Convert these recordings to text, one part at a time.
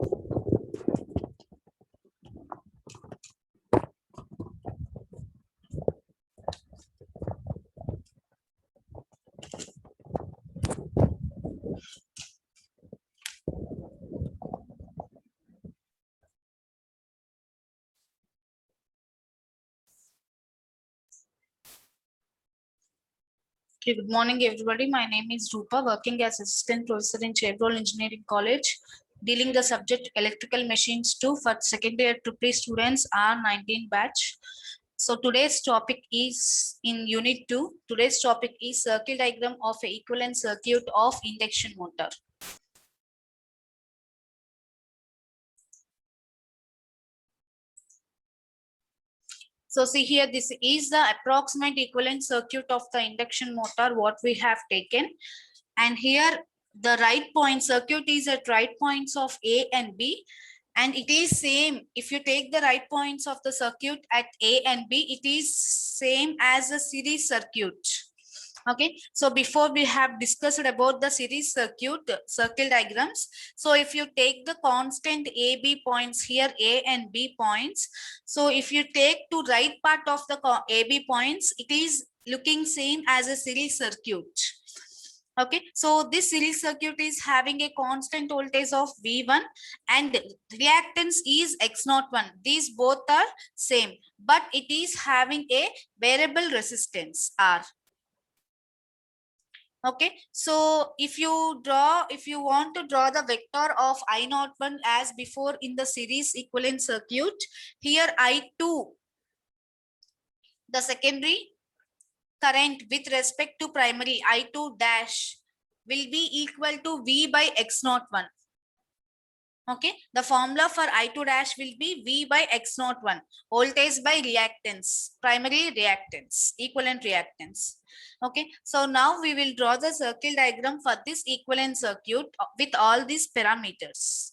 Okay, good morning, everybody. My name is Rupa, working as assistant professor in Chevrolet Engineering College, dealing the subject electrical machines 2 for second year triple students R19 batch. So today's topic is in unit 2. Today's topic is circuit diagram of a equivalent circuit of induction motor. So see here, this is the approximate equivalent circuit of the induction motor what we have taken. And here the right point circuit is at right points of A and B. And it is same, if you take the right points of the circuit at A and B, it is same as a series circuit. Okay, so before we have discussed about the series circle diagrams. So if you take the constant AB points here, A and B points. So if you take to right part of the AB points, it is looking same as a series circuit. Okay, so this series circuit is having a constant voltage of V1 and reactance is X01. These both are same, but it is having a variable resistance R. Okay, so if you want to draw the vector of I01 as before in the series equivalent circuit, here I2, the secondary current with respect to primary I2 dash will be equal to V by X01. Okay, the formula for I2 dash will be V by X01, voltage by reactance, primary reactance, equivalent reactance. Okay, so now we will draw the circle diagram for this equivalent circuit with all these parameters.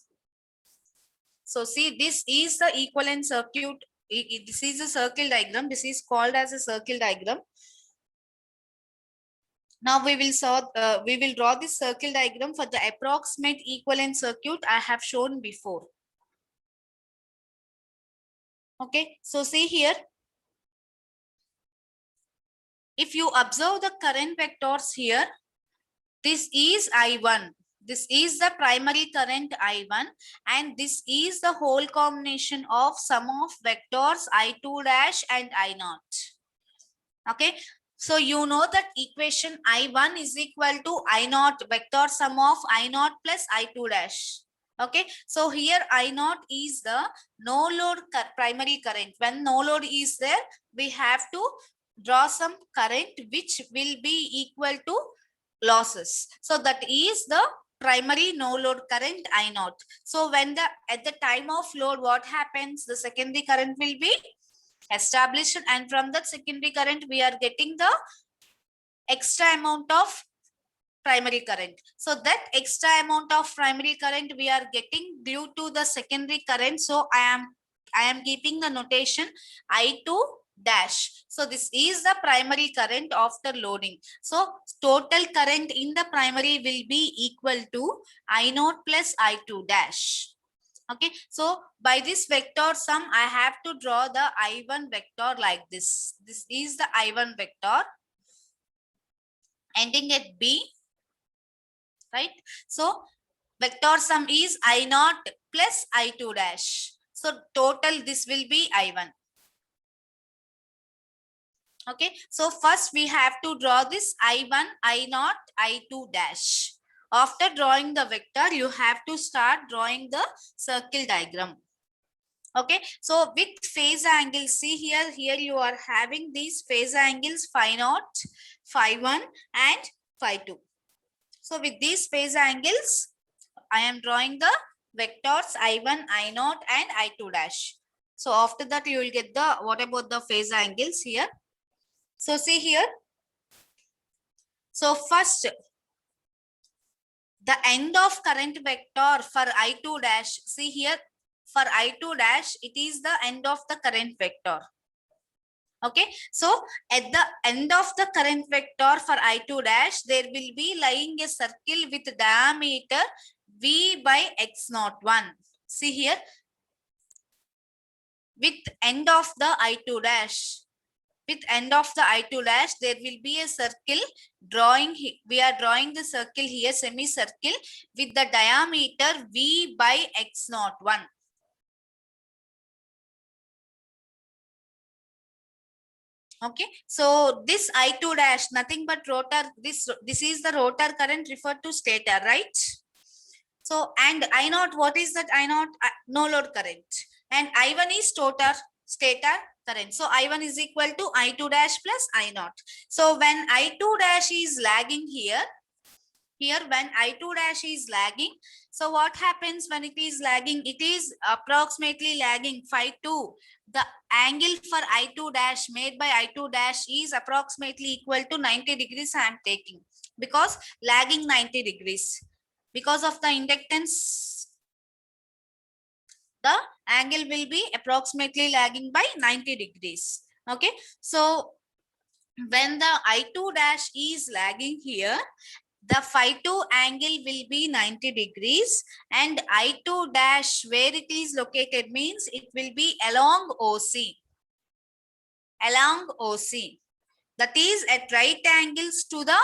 So see, this is the equivalent circuit. This is a circle diagram. This is called as a circle diagram. Now we will draw this circle diagram for the approximate equivalent circuit I have shown before. Okay, so see here. If you observe the current vectors here, this is I1. This is the primary current I1 and this is the whole combination of sum of vectors I2 dash and I0. Okay, so you know that equation I1 is equal to I0 vector sum of I0 plus I2 dash. Okay, so here I0 is the no load primary current. When no load is there, we have to draw some current which will be equal to losses. So that is the primary no load current I0. So when at the time of load, what happens? The secondary current will be established and from that secondary current we are getting the extra amount of primary current. So that extra amount of primary current we are getting due to the secondary current. So I am keeping the notation I2 dash. So this is the primary current after loading. So total current in the primary will be equal to I0 plus I2 dash. Okay, so by this vector sum, I have to draw the I1 vector like this. This is the I1 vector ending at B, right? So vector sum is I0 plus I2 dash. So total this will be I1. Okay, so first we have to draw this I1, I0, I2 dash. After drawing the vector, you have to start drawing the circle diagram. Okay, so with phase angles, see here you are having these phase angles phi naught, phi 1 and phi 2. So with these phase angles, I am drawing the vectors I1, I0 and I2 dash. So after that you will get the, what about the phase angles here? So see here. So first, the end of current vector for I2 dash, see here, for I2 dash, it is the end of the current vector. Okay, so at the end of the current vector for I2 dash, there will be lying a circle with diameter V by X01. See here, with end of the I2 dash. With end of the I2 dash, there will be a circle drawing. We are drawing the circle here, semicircle, with the diameter V by x01. Okay, so this I2 dash, nothing but rotor. This is the rotor current referred to stator, right? So, and I0, what is that I0? No load current. And I1 is stator current. So, I1 is equal to I2 dash plus I0. So, when I2 dash is lagging here, when I2 dash is lagging, so what happens when it is lagging? It is approximately lagging phi 2. The angle for I2 dash made by I2 dash is approximately equal to 90 degrees I am taking, because lagging 90 degrees. Because of the inductance, the angle will be approximately lagging by 90 degrees. Okay, so when the I2 dash is lagging here, the phi 2 angle will be 90 degrees, and I2 dash, where it is located, means it will be along OC. Along OC. That is at right angles to the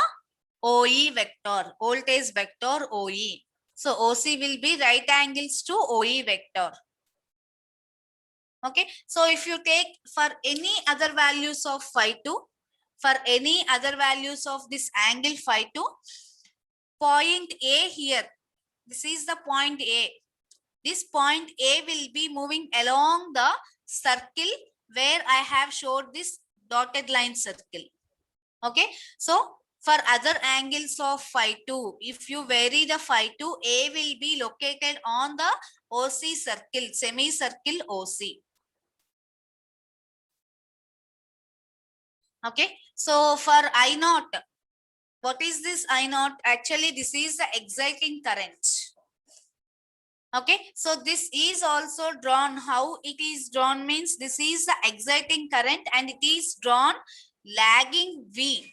OE vector, voltage vector OE. So OC will be right angles to OE vector. Okay. So if you take for any other values of phi 2, for any other values of this angle phi 2, point A here, this is the point A. This point A will be moving along the circle where I have showed this dotted line circle. Okay. So for other angles of phi 2, if you vary the phi 2, A will be located on the OC circle, semicircle OC. Okay. So for I0, what is this I0? Actually, this is the exciting current. Okay, so this is also drawn. How it is drawn means, this is the exciting current and it is drawn lagging V.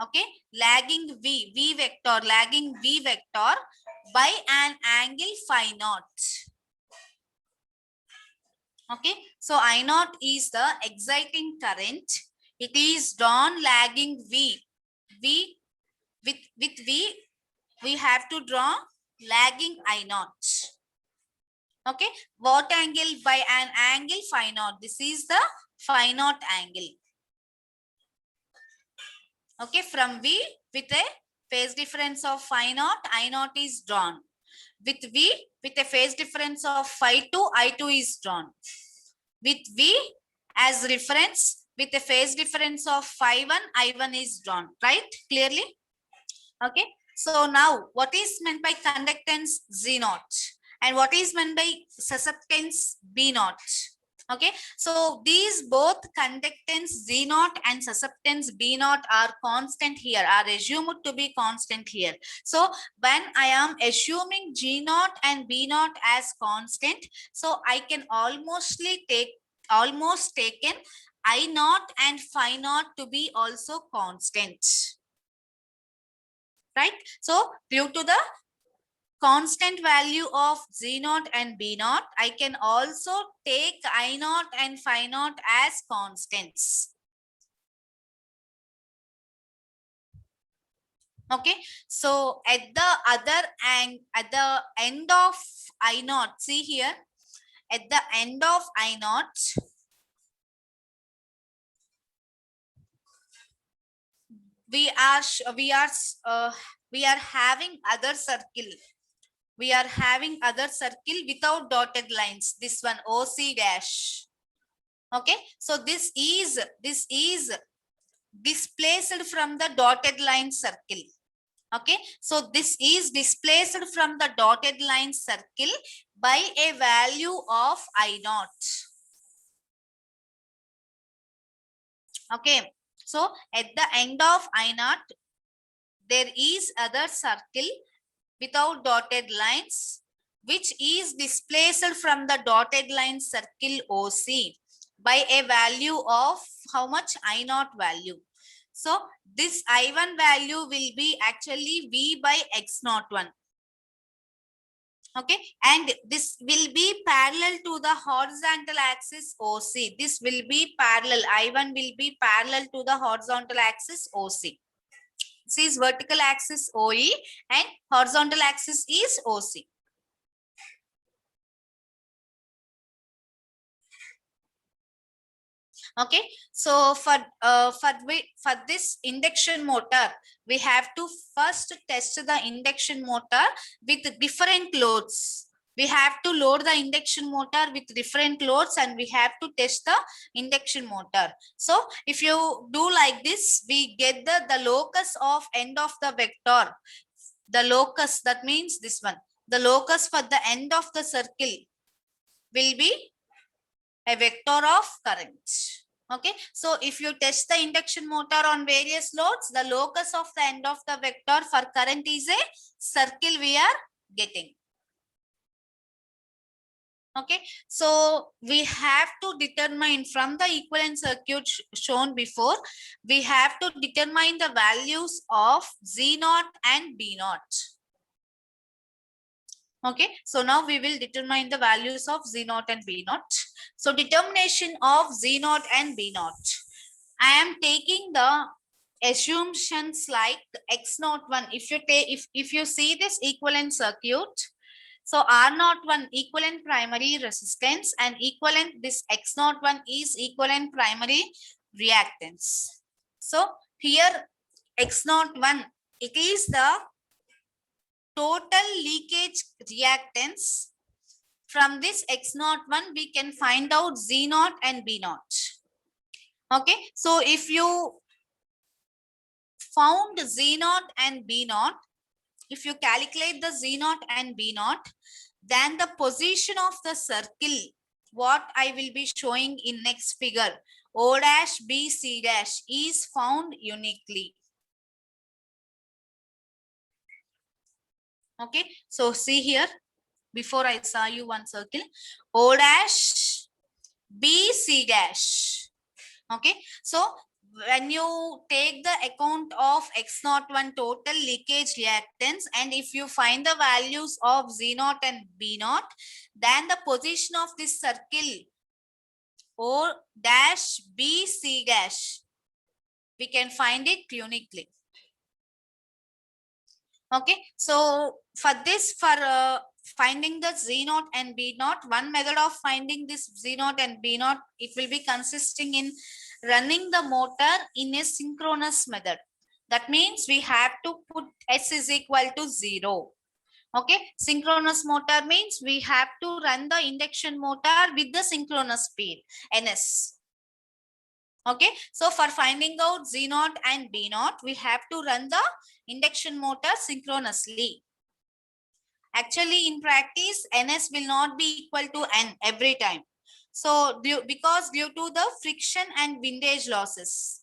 Okay, lagging V vector, lagging V vector by an angle phi 0. Okay, so I0 is the exciting current. It is drawn lagging V. With V, we have to draw lagging I0. Okay, what angle? By an angle phi 0. This is the phi 0 angle. Okay, from V, with a phase difference of phi 0, I0 is drawn. With V, with a phase difference of phi 2, I2 is drawn. With V as reference, with a phase difference of phi 1, I1 is drawn. Right? Clearly? Okay. So now, what is meant by conductance Z0? And what is meant by susceptance B0? Okay, so these both conductance Z0 and susceptance B0 are constant here, are assumed to be constant here. So when I am assuming G0 and B0 as constant, so I can almost taken I0 and phi 0 to be also constant. Right? So due to the constant value of Z0 and B0, I can also take I0 and phi 0 as constants. Okay, so at the end of I0, see here, at the end of I0, we are having other circle. We are having other circle without dotted lines. This one OC dash. Okay, so this is displaced from the dotted line circle. Okay, so this is displaced from the dotted line circle by a value of I0. Okay, so at the end of I0, there is other circle without dotted lines, which is displaced from the dotted line circle OC by a value of how much? I0 value. So this I1 value will be actually V by X01. Okay, and this will be parallel to the horizontal axis OC. This will be parallel. I1 will be parallel to the horizontal axis OC. This is vertical axis OE and horizontal axis is OC. Okay, so for this induction motor, we have to first test the induction motor with different loads. We have to load the induction motor with different loads and we have to test the induction motor. So if you do like this, we get the locus of end of the vector. The locus, that means this one. The locus for the end of the circle will be a vector of current. Okay, so if you test the induction motor on various loads, the locus of the end of the vector for current is a circle we are getting. Okay, so we have to determine from the equivalent circuit shown before, we have to determine the values of Z0 and B0. Okay, so now we will determine the values of Z0 and B0. So determination of Z0 and B0. I am taking the assumptions like X01. If you see this equivalent circuit, so R01 equivalent primary resistance and equivalent this X01 is equivalent primary reactance. So here X01, it is the total leakage reactance. From this X01, we can find out Z0 and B0. Okay, so if you found Z0 and B0, if you calculate the Z0 and B0, then the position of the circle, what I will be showing in next figure, O dash B C dash is found uniquely. Okay, so see here, before I saw you one circle, O dash B C dash. Okay, so when you take the account of X01 total leakage reactance and if you find the values of Z0 and B0, then the position of this circle O dash B C dash, we can find it uniquely. Okay, so for this, for finding the Z0 and B0, one method of finding this Z0 and B0, it will be consisting in running the motor in a synchronous method. That means we have to put S is equal to 0. Okay, synchronous motor means we have to run the induction motor with the synchronous speed, NS. Okay, so for finding out Z0 and B0, we have to run the induction motor synchronously. Actually, in practice, NS will not be equal to N every time. So, because due to the friction and windage losses.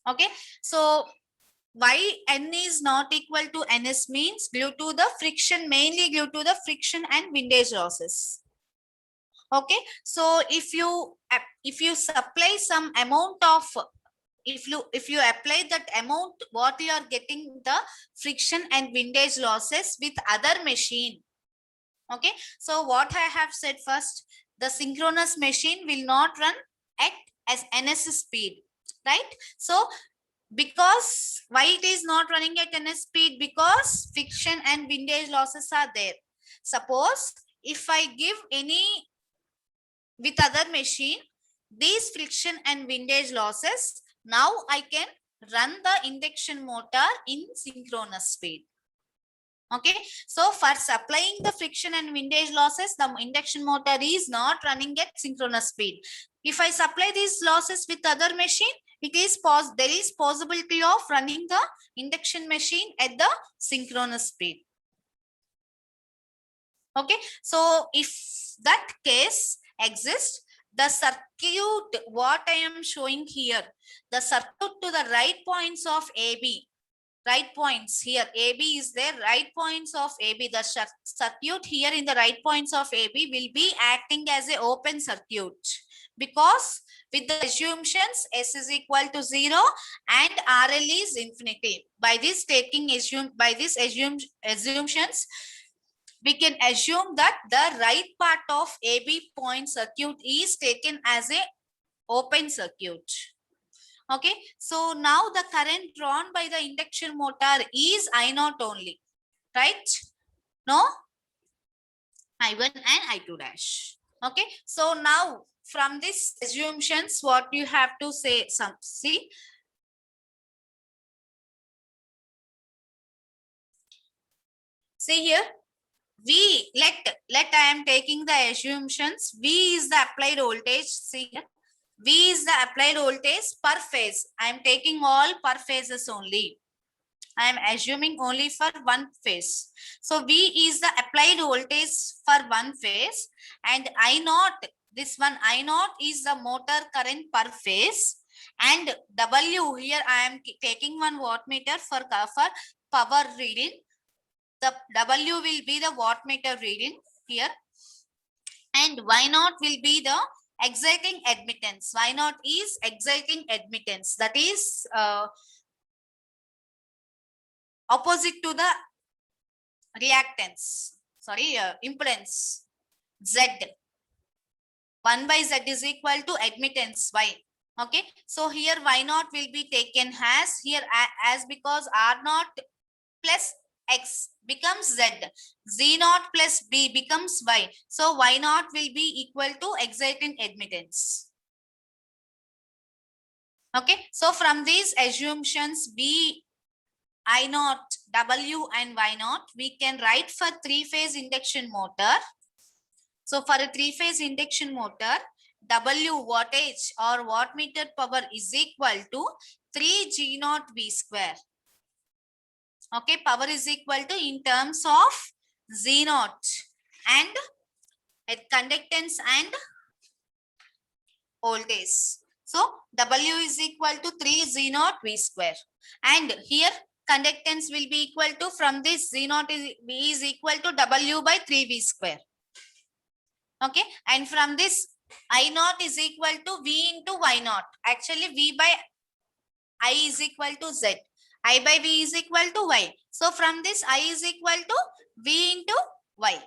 Okay, so why N is not equal to NS means due to the friction, mainly due to the friction and windage losses. Okay, so if you supply some amount of, if you apply that amount, what you are getting the friction and windage losses with other machine. Okay, so what I have said first, the synchronous machine will not run at as NS speed, right? So because why it is not running at NS speed, because friction and windage losses are there. Suppose if I give any with other machine, these friction and windage losses, now I can run the induction motor in synchronous speed. Okay, so for supplying the friction and windage losses, the induction motor is not running at synchronous speed. If I supply these losses with other machine, it is there is possibility of running the induction machine at the synchronous speed. Okay, so if that case exists, the circuit, what I am showing here, the circuit to the right points of AB, right points here, AB is there, right points of AB, the circuit here in the right points of AB will be acting as an open circuit, because with the assumptions S is equal to 0 and RL is infinity. By this assumptions, we can assume that the right part of AB point circuit is taken as a open circuit. Okay, so now the current drawn by the induction motor is I0 only, right? No, I1 and I2 dash. Okay, so now from this assumptions, what you have to say, see, here, let I am taking the assumptions. V is the applied voltage. See here, V is the applied voltage per phase. I am taking all per phases only. I am assuming only for one phase. So V is the applied voltage for one phase, and I0, this one I0 is the motor current per phase, and W here I am taking one wattmeter for power reading. The W will be the wattmeter reading here, and Y0 will be the exciting admittance. Y0 is exciting admittance, that is opposite to the reactance, sorry, impedance Z. 1 by Z is equal to admittance Y. Okay, so here Y0 will be taken as here as because R0 plus X becomes Z. Z0 plus B becomes Y. So Y0 will be equal to exciting admittance. Okay, so from these assumptions B, I0, W and Y0, we can write for three-phase induction motor. So for a three-phase induction motor, W wattage or wattmeter power is equal to 3 G0 V square. Okay, power is equal to in terms of Z0 and conductance and voltage. So W is equal to 3 Z0 V square. And here conductance will be equal to, from this Z0 is equal to W by 3V square. Okay, and from this I0 is equal to V into Y0. Actually V by I is equal to Z. I by V is equal to Y. So from this I is equal to V into Y.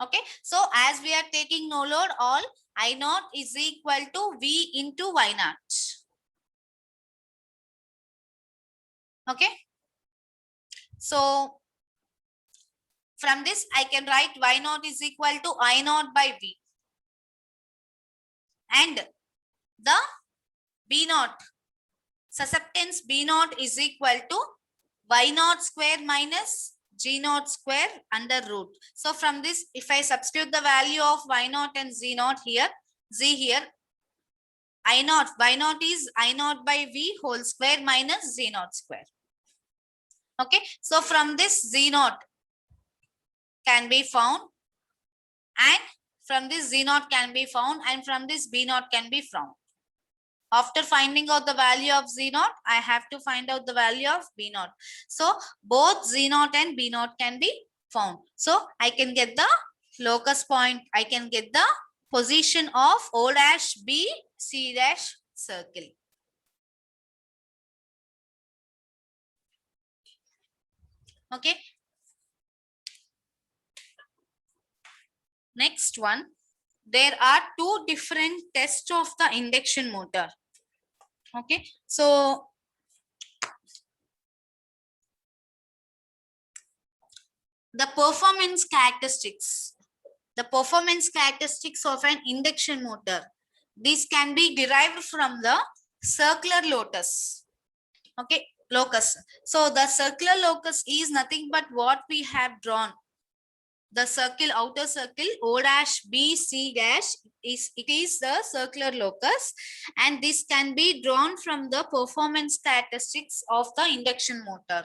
Okay, so as we are taking no load, all I0 is equal to V into Y0. Okay, so from this I can write Y0 is equal to I0 by V, and the B0, susceptance B0 is equal to Y0 square minus G0 square under root. So from this, if I substitute the value of Y0 and Z0 here, Z here, I0, Y0 is I0 by V whole square minus Z0 square. Okay, so from this Z0 can be found, and from this Z0 can be found, and from this B0 can be found. After finding out the value of Z0, I have to find out the value of B0. So both Z0 and B0 can be found. So I can get the locus point, I can get the position of O dash B C dash circle. Okay. Next one, there are two different tests of the induction motor. Okay, so the performance characteristics of an induction motor, this can be derived from the circular locus. Okay, locus. So the circular locus is nothing but what we have drawn. The circle, outer circle, O dash B C dash, it is the circular locus, and this can be drawn from the performance characteristics of the induction motor.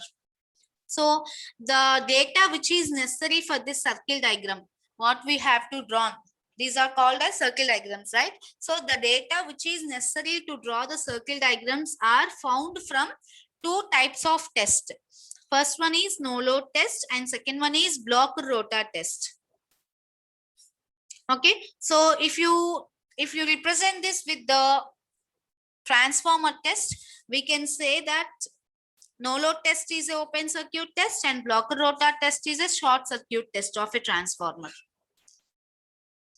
So the data which is necessary for this circle diagram, what we have to draw, these are called as circle diagrams, right? So the data which is necessary to draw the circle diagrams are found from two types of test. First one is no load test, and second one is block rotor test. Okay, so if you represent this with the transformer test, we can say that No load test is a open circuit test and blocker rotor test is a short circuit test of a transformer.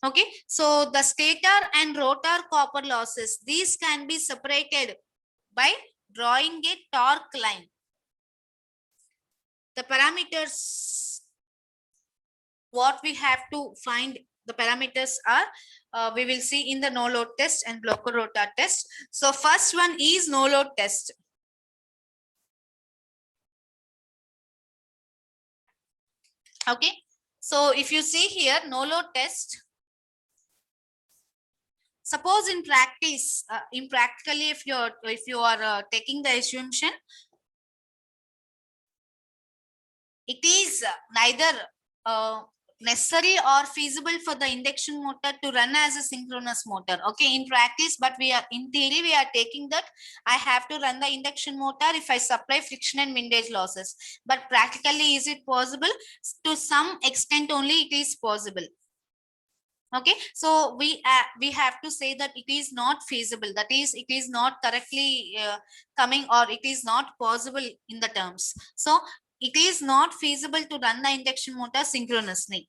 Okay, so the stator and rotor copper losses, these can be separated by drawing a torque line. The parameters, what we have to find, the parameters are, we will see in the no load test and blocker rotor test. So first one is no load test. Okay, so if you see here, no load test, suppose in practice, in practically, if you are taking the assumption, it is neither necessary or feasible for the induction motor to run as a synchronous motor. Okay, in practice, but we are in theory we are taking that I have to run the induction motor if I supply friction and windage losses. But practically, is it possible? To some extent only it is possible. Okay, so we have to say that it is not feasible, that is it is not correctly coming, or it is not possible in the terms. So it is not feasible to run the induction motor synchronously.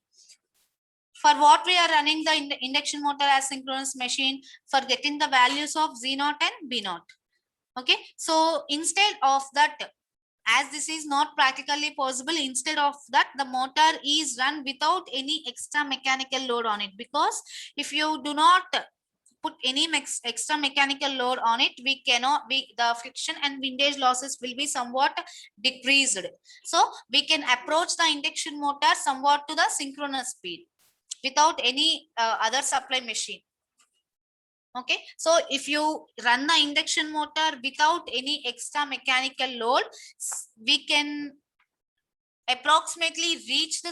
For what we are running the induction motor as synchronous machine? For getting the values of Z naught and B naught. Okay, so instead of that, as this is not practically possible, instead of that, the motor is run without any extra mechanical load on it, because if you do not put any extra mechanical load on it, we cannot the friction and windage losses will be somewhat decreased. So we can approach the induction motor somewhat to the synchronous speed without any other supply machine. Okay, so if you run the induction motor without any extra mechanical load, we can approximately reach the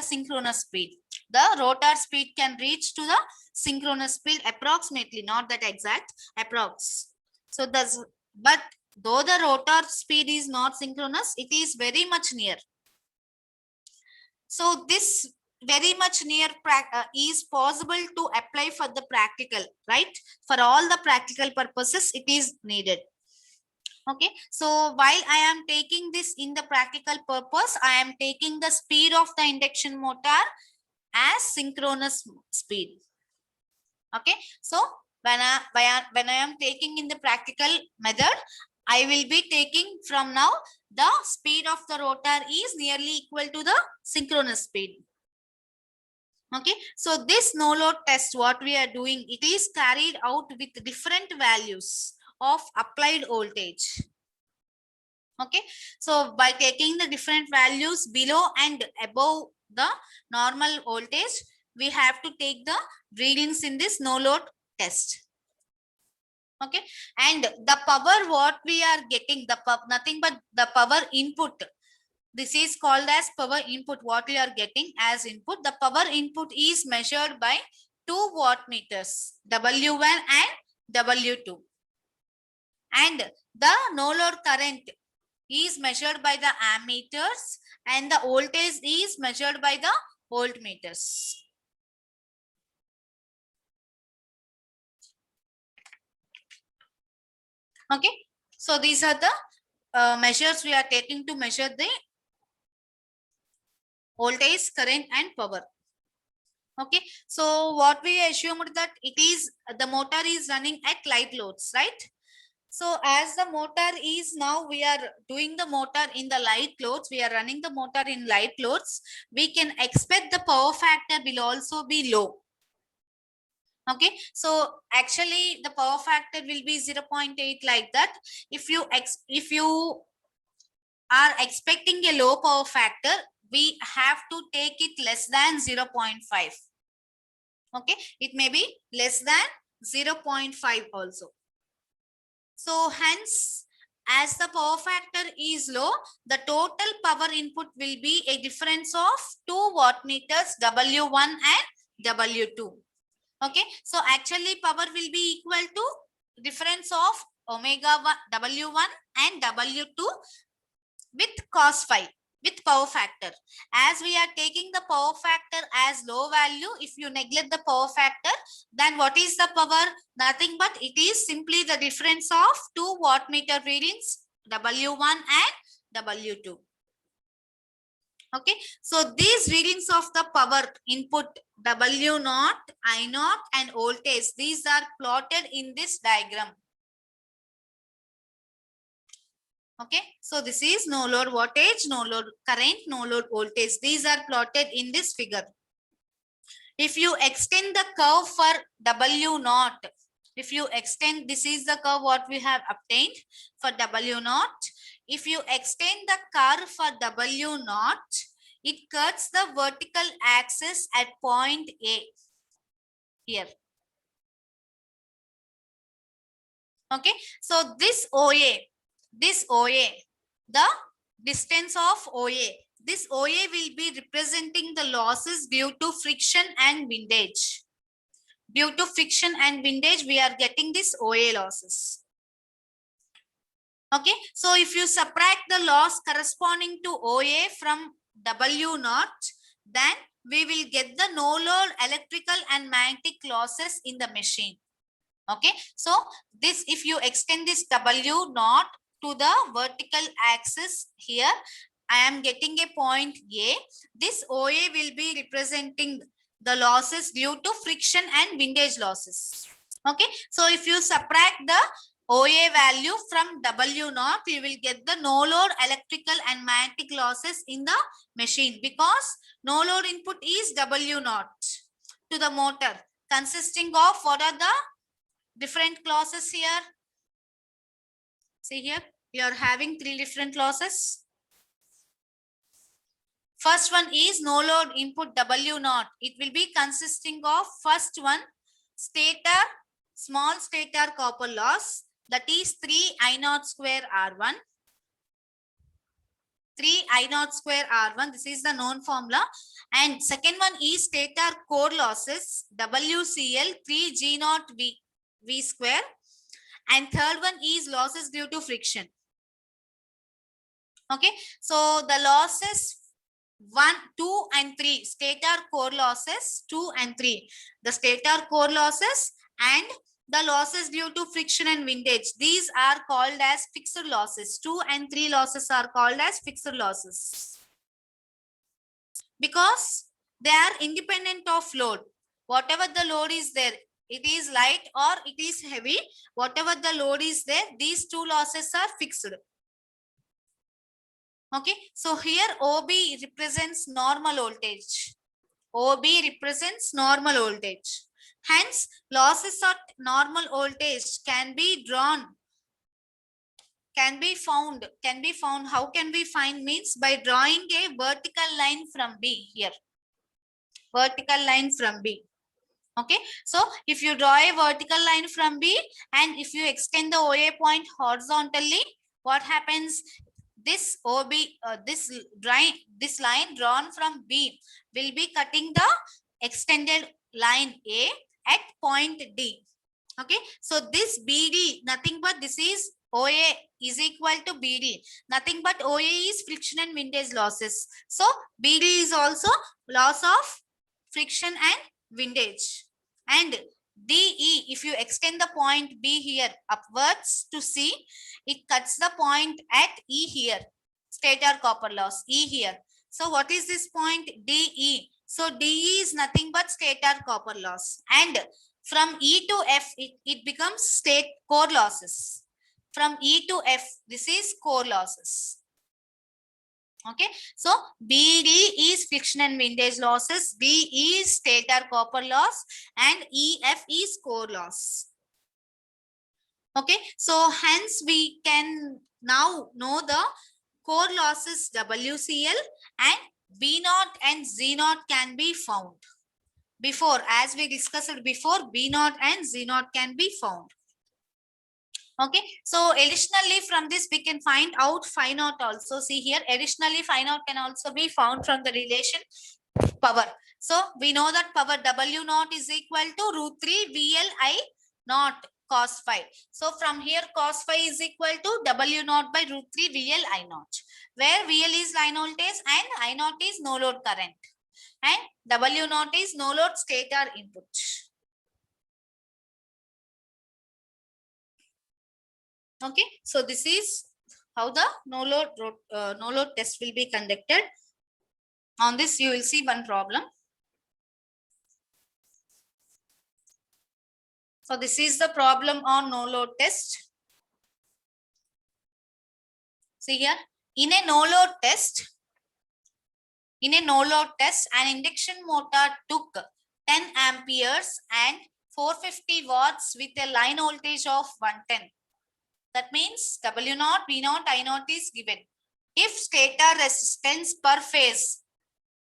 synchronous speed. The rotor speed can reach to the synchronous speed approximately, not that exact, approx. So but though the rotor speed is not synchronous, it is very much near. So this very much near is possible to apply for the practical, right? For all the practical purposes, it is needed. Okay, so while I am taking this in the practical purpose, I am taking the speed of the induction motor as synchronous speed. Okay, so when I am taking in the practical method, I will be taking from now the speed of the rotor is nearly equal to the synchronous speed. Okay, so this no load test, what we are doing, it is carried out with different values of applied voltage. Okay, so by taking the different values below and above the normal voltage, we have to take the readings in this no load test. Okay, and the power what we are getting, nothing but the power input, this is called as power input, what we are getting as input. The power input is measured by 2 wattmeters, W1 and W2, and the no load current is measured by the ammeters, and the voltage is measured by the voltmeters. Okay, so these are the measures we are taking to measure the voltage, current and power. Okay, so what we assumed that it is the motor is running at light loads, right? So as the motor is now, we are doing the motor in the light loads, we are running the motor in light loads, we can expect the power factor will also be low. Okay, so actually the power factor will be 0.8 like that. If you are expecting a low power factor, we have to take it less than 0.5. Okay, it may be less than 0.5 also. So hence, as the power factor is low, the total power input will be a difference of 2 wattmeters, W1 and W2. Okay, so actually power will be equal to difference of omega 1, W1 and W2 with cos phi, with power factor. As we are taking the power factor as low value, if you neglect the power factor, then what is the power? Nothing but it is simply the difference of 2 wattmeter readings W1 and W2. Okay, so these readings of the power input W0, I0 and voltage, these are plotted in this diagram. Okay, so this is no load voltage, no load current, no load voltage. These are plotted in this figure. If you extend the curve for W0, if you extend, this is the curve what we have obtained for W0. If you extend the curve for W0, it cuts the vertical axis at point A here. Okay, so this OA, the distance of OA, this OA will be representing the losses due to friction and windage. Due to friction and windage, we are getting this OA losses. Okay, so if you subtract the loss corresponding to OA from W0, then we will get the no load electrical and magnetic losses in the machine. Okay, so this, if you extend this W0 to the vertical axis here, I am getting a point A. This OA will be representing the losses due to friction and windage losses. Okay, so if you subtract the OA value from W0, you will get the no load electrical and magnetic losses in the machine, because no load input is W0 to the motor, consisting of what are the different clauses here. See here, we are having 3 different clauses. First one is no load input W0. It will be consisting of first one, stator, small stator copper loss, that is 3 I0 square R1. 3 I0 square R1, this is the known formula. And second one is stator core losses, WCL 3 G0 V square. And third one is losses due to friction. Okay, so the losses 1, 2 and 3, stator core losses 2 and 3, the stator core losses and the losses due to friction and windage, these are called as fixed losses. 2 and 3 losses are called as fixed losses, because they are independent of load. Whatever the load is there, it is light or it is heavy, whatever the load is there, these 2 losses are fixed. Okay, so here OB represents normal voltage. OB represents normal voltage. Hence, losses at normal voltage can be drawn, can be found. How can we find? Means by drawing a vertical line from B here. Vertical line from B. Okay, so if you draw a vertical line from B and if you extend the OA point horizontally, what happens? This OB, this line drawn from B will be cutting the extended line A at point D. Okay, so this BD, nothing but this is OA is equal to BD. Nothing but OA is friction and windage losses. So BD is also loss of friction and windage. And DE, if you extend the point B here upwards to C, it cuts the point at E here, stator copper loss, E here. So what is this point? DE. So DE is nothing but stator copper loss. And from E to F, it becomes state core losses. From E to F, this is core losses. Okay, so BD is friction and windage losses, DE is stator copper loss, and EF is core loss. Okay, so hence we can now know the core losses WCL, and B0 and Z0 can be found. Before, as we discussed before, B0 and Z0 can be found. Okay, so additionally from this we can find out phi naught also. See here, additionally phi naught can also be found from the relation power. So we know that power W0 is equal to root 3 VL I naught cos phi. So from here cos phi is equal to W0 by root 3 VL I naught, where VL is line voltage and I naught is no load current and W0 is no load stator input. Okay, so this is how the no load test will be conducted. On this, you will see one problem. So this is the problem on no load test. See here, in a no load test, an induction motor took 10 amperes and 450 watts with a line voltage of 110. That means W naught, V naught, I naught is given. If stator resistance per phase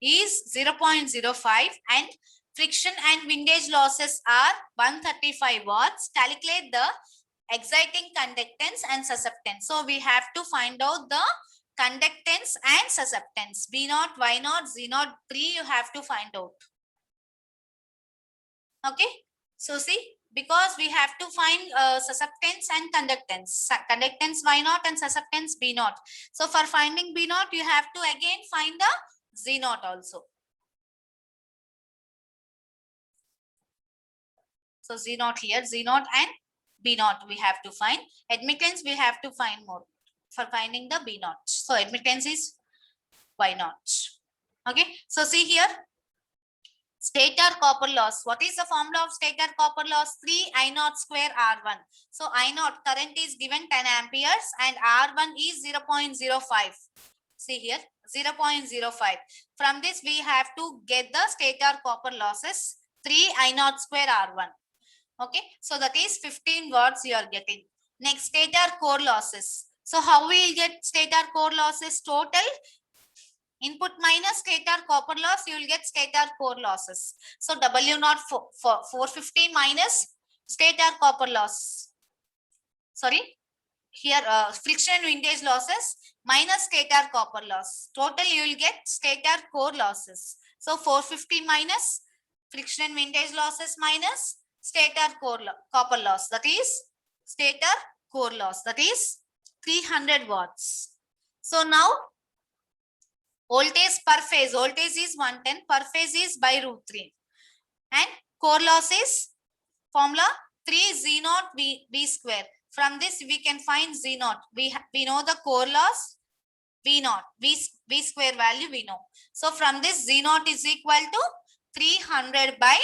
is 0.05 and friction and windage losses are 135 watts, calculate the exciting conductance and susceptance. So we have to find out the conductance and susceptance. B naught, Y naught, Z naught, 3 you have to find out. Okay. So see, because we have to find susceptance and conductance. Conductance Y naught and susceptance B naught. So for finding B naught, you have to again find the Z naught also. So Z naught here, Z naught and B naught we have to find. Admittance we have to find more for finding the B naught. So admittance is Y naught. Okay. So see here, stator copper loss. What is the formula of stator copper loss? 3 I naught square R1. So I naught current is given 10 amperes and R1 is 0.05. See here, 0.05. From this we have to get the stator copper losses. 3 I naught square R1. Okay, so that is 15 watts you are getting. Next, stator core losses. So how we will get stator core losses? Total input minus stator copper loss, you will get stator core losses. So W naught for 450 minus stator copper loss. Sorry, here friction and windage losses minus stator copper loss. Total you will get stator core losses. So 450 minus friction and windage losses minus stator copper loss, that is stator core loss, that is 300 watts. So now voltage per phase, voltage is 110, per phase is by root 3 and core loss is formula 3 Z naught V square. From this we can find Z naught. We know the core loss V naught, V square value we know. So from this Z naught is equal to 300 by